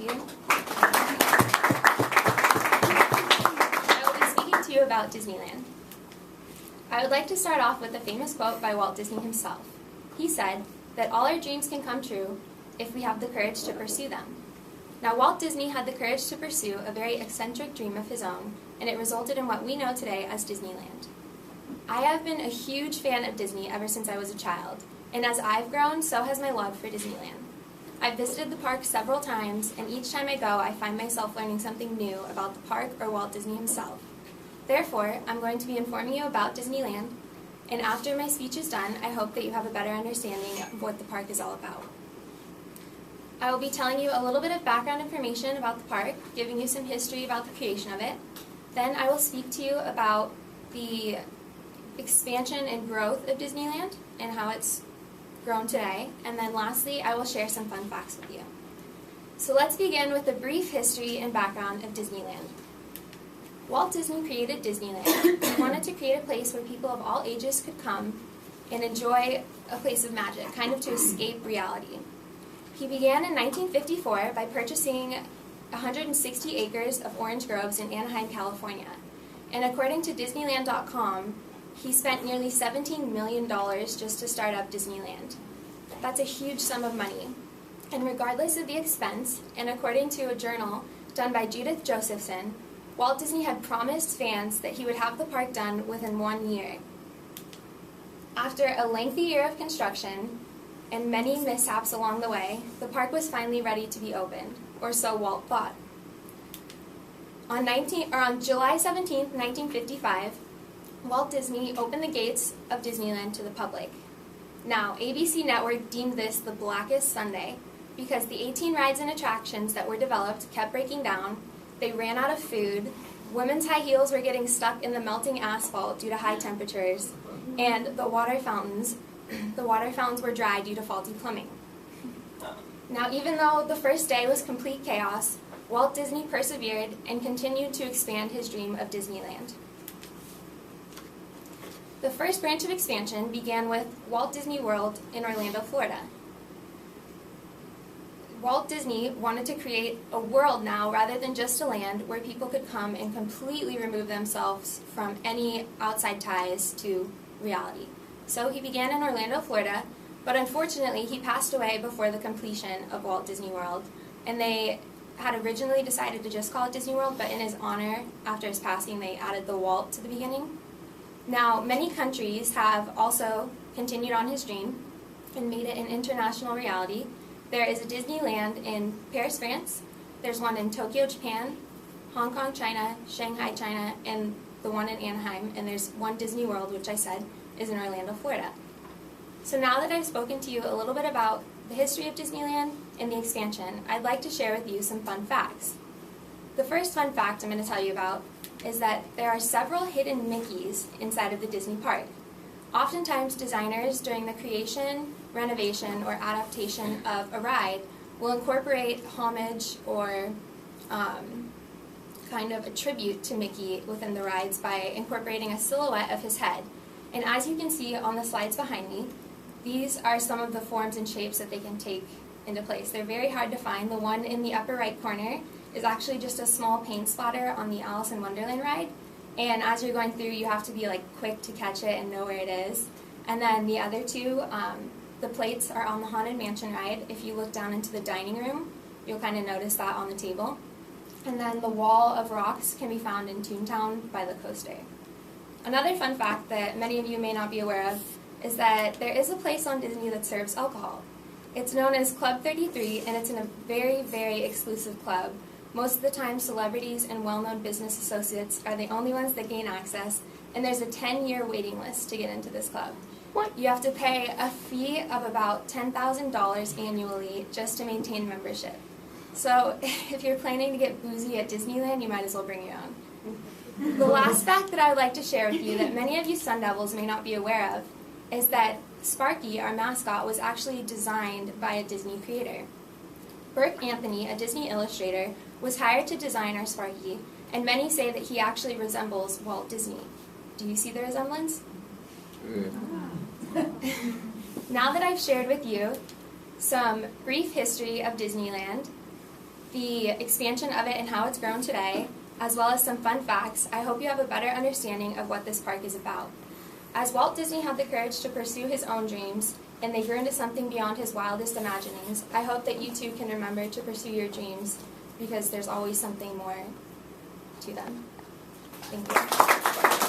Thank you. I will be speaking to you about Disneyland. I would like to start off with a famous quote by Walt Disney himself. He said that all our dreams can come true if we have the courage to pursue them. Now, Walt Disney had the courage to pursue a very eccentric dream of his own, and it resulted in what we know today as Disneyland. I have been a huge fan of Disney ever since I was a child, and as I've grown, so has my love for Disneyland. I've visited the park several times, and each time I go, I find myself learning something new about the park or Walt Disney himself. Therefore, I'm going to be informing you about Disneyland, and after my speech is done, I hope that you have a better understanding of what the park is all about. I will be telling you a little bit of background information about the park, giving you some history about the creation of it. Then I will speak to you about the expansion and growth of Disneyland and how it's grown today. And then lastly, I will share some fun facts with you. So let's begin with a brief history and background of Disneyland. Walt Disney created Disneyland. He wanted to create a place where people of all ages could come and enjoy a place of magic, kind of to escape reality. He began in 1954 by purchasing 160 acres of orange groves in Anaheim, California. And according to Disneyland.com, he spent nearly $17 million just to start up Disneyland. That's a huge sum of money. And regardless of the expense, and according to a journal done by Judith Josephson, Walt Disney had promised fans that he would have the park done within 1 year. After a lengthy year of construction and many mishaps along the way, the park was finally ready to be opened, or so Walt thought. On July 17, 1955, Walt Disney opened the gates of Disneyland to the public. Now, ABC Network deemed this the blackest Sunday because the 18 rides and attractions that were developed kept breaking down, they ran out of food, women's high heels were getting stuck in the melting asphalt due to high temperatures, and the water fountains were dry due to faulty plumbing. Now, even though the first day was complete chaos, Walt Disney persevered and continued to expand his dream of Disneyland. The first branch of expansion began with Walt Disney World in Orlando, Florida. Walt Disney wanted to create a world now rather than just a land where people could come and completely remove themselves from any outside ties to reality. So he began in Orlando, Florida, but unfortunately he passed away before the completion of Walt Disney World, and they had originally decided to just call it Disney World, but in his honor, after his passing, they added the Walt to the beginning. Now, many countries have also continued on his dream and made it an international reality. There is a Disneyland in Paris, France, there's one in Tokyo, Japan, Hong Kong, China, Shanghai, China, and the one in Anaheim, and there's one Disney World, which I said is in Orlando, Florida. So now that I've spoken to you a little bit about the history of Disneyland and the expansion, I'd like to share with you some fun facts. The first fun fact I'm going to tell you about is that there are several hidden Mickeys inside of the Disney park. Oftentimes, designers during the creation, renovation, or adaptation of a ride will incorporate homage or kind of a tribute to Mickey within the rides by incorporating a silhouette of his head. And as you can see on the slides behind me, these are some of the forms and shapes that they can take into place. They're very hard to find. The one in the upper right corner is actually just a small paint splatter on the Alice in Wonderland ride. And as you're going through, you have to be quick to catch it and know where it is. And then the other two, the plates are on the Haunted Mansion ride. If you look down into the dining room, you'll kind of notice that on the table. And then the wall of rocks can be found in Toontown by the coaster. Another fun fact that many of you may not be aware of is that there is a place on Disney that serves alcohol. It's known as Club 33, and it's in a very, very exclusive club. Most of the time, celebrities and well-known business associates are the only ones that gain access, and there's a 10-year waiting list to get into this club. What? You have to pay a fee of about $10,000 annually just to maintain membership. So if you're planning to get boozy at Disneyland, you might as well bring your own. The last fact that I would like to share with you that many of you Sun Devils may not be aware of is that Sparky, our mascot, was actually designed by a Disney creator. Burke Anthony, a Disney illustrator, was hired to design our Sparky, and many say that he actually resembles Walt Disney. Do you see the resemblance? Now that I've shared with you some brief history of Disneyland, the expansion of it and how it's grown today, as well as some fun facts, I hope you have a better understanding of what this park is about. As Walt Disney had the courage to pursue his own dreams, and they grew into something beyond his wildest imaginings, I hope that you too can remember to pursue your dreams, because there's always something more to them. Thank you.